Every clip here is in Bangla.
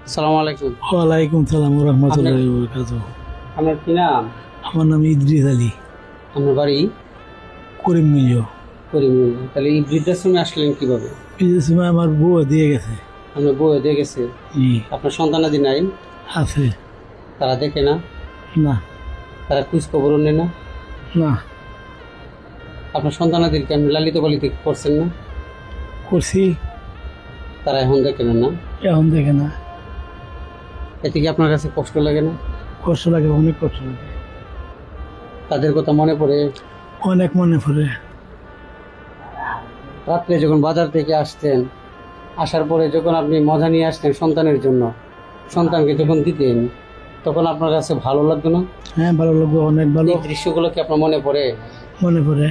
আসসালামু আলাইকুম। ওয়ালাইকুম সালাম রহমতুল্লাহি ওয়া বারাকাতুহু। আপনার কি নাম? আমার নাম ইদ্রিস আলী, আপনার বাড়ি করিমগঞ্জ। করিমগঞ্জ। তাহলে এই বৃদ্ধাশ্রমে আসলেন কিভাবে? বিশেষ সময় আমার বউ দিয়ে গেছে। আপনার বউ দিয়ে গেছে? জি, আপনার সন্তানাদি নাই? আছে। তারা দেখে না? না, তারা খোঁজ খবরও নেয় না? না, আপনার সন্তানাদিকে আপনি লালিত পালিত করছেন না? করছি, তারা এখন দেখে না? না, এখন দেখে না। এতে কি আপনার কাছে কষ্ট লাগে না? কষ্ট লাগে, অনেক কষ্ট লাগে, তাদের কথা মনে পড়ে? অনেক মনে পড়ে। রাত্রে যখন বাজার থেকে আসতেন, আসার পরে যখন আপনি মজা নিয়ে আসতেন সন্তানের জন্য, সন্তানকে যখন দিতেন, তখন আপনার কাছে ভালো লাগতো না? হ্যাঁ, ভালো লাগবে, অনেক ভালো এই দৃশ্যগুলো কি আপনার মনে পড়ে? মনে পড়ে।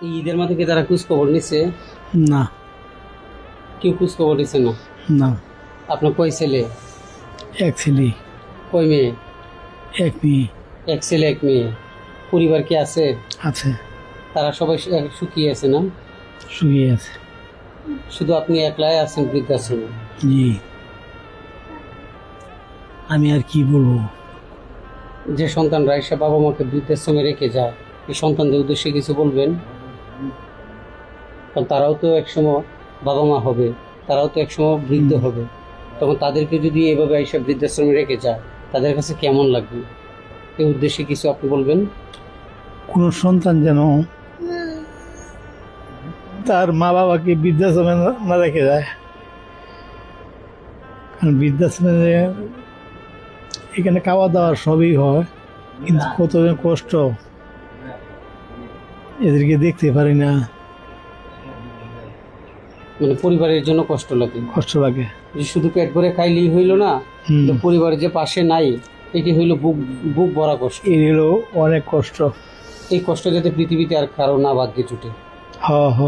এই ঈদের মাঝে কি তারা খোঁজ খবর নিচ্ছে? না, কেউ খোঁজ খবর নিচ্ছে না? না, আপনার কয় ছেলে, এক ছেলে, কয় মেয়ে? এক মেয়ে। এক ছেলে এক মেয়ে। পরিবার কি আছে? আছে, তারা সবাই সুখী আছে না? শুয়ে আছে। শুধু আপনি একলাই আছেন বৃদ্ধাশ্রমে? জি, আমি আর কি বলবো। যে সন্তানরা এসে বাবা মাকে বৃদ্ধাশ্রমে রেখে যায়, এই সন্তানদের উদ্দেশ্যে কিছু বলবেন? কারণ তারাও তো একসময় বাবা মা হবে, তারাও তো একসময় বৃদ্ধ হবে। তখন তাদেরকে যদি এভাবে এসে বৃদ্ধাশ্রমে রেখে যায়, তাদের কাছে কেমন লাগবে? এই উদ্দেশ্যে কিছু আপনি বলবেন? কোনো সন্তান যেন তার মা বাবাকে বৃদ্ধাশ্রমে না রেখে যায়। কারণ বৃদ্ধাশ্রমে এখানে খাওয়া দাওয়া সবই হয়, কিন্তু কত কষ্ট, এদেরকে দেখতে পারি না, মানে পরিবারের জন্য কষ্ট লাগে। কষ্ট লাগে। যে শুধু পেট ভরে খাইলেই হইল না, হুম। কিন্তু পরিবারের যে পাশে নাই, এটি হইল বুক বুক ভরা কষ্ট। এই হলো অনেক কষ্ট। এই কষ্ট যাতে পৃথিবীতে আর কারো না ভাগ্যে জুটে। হ হ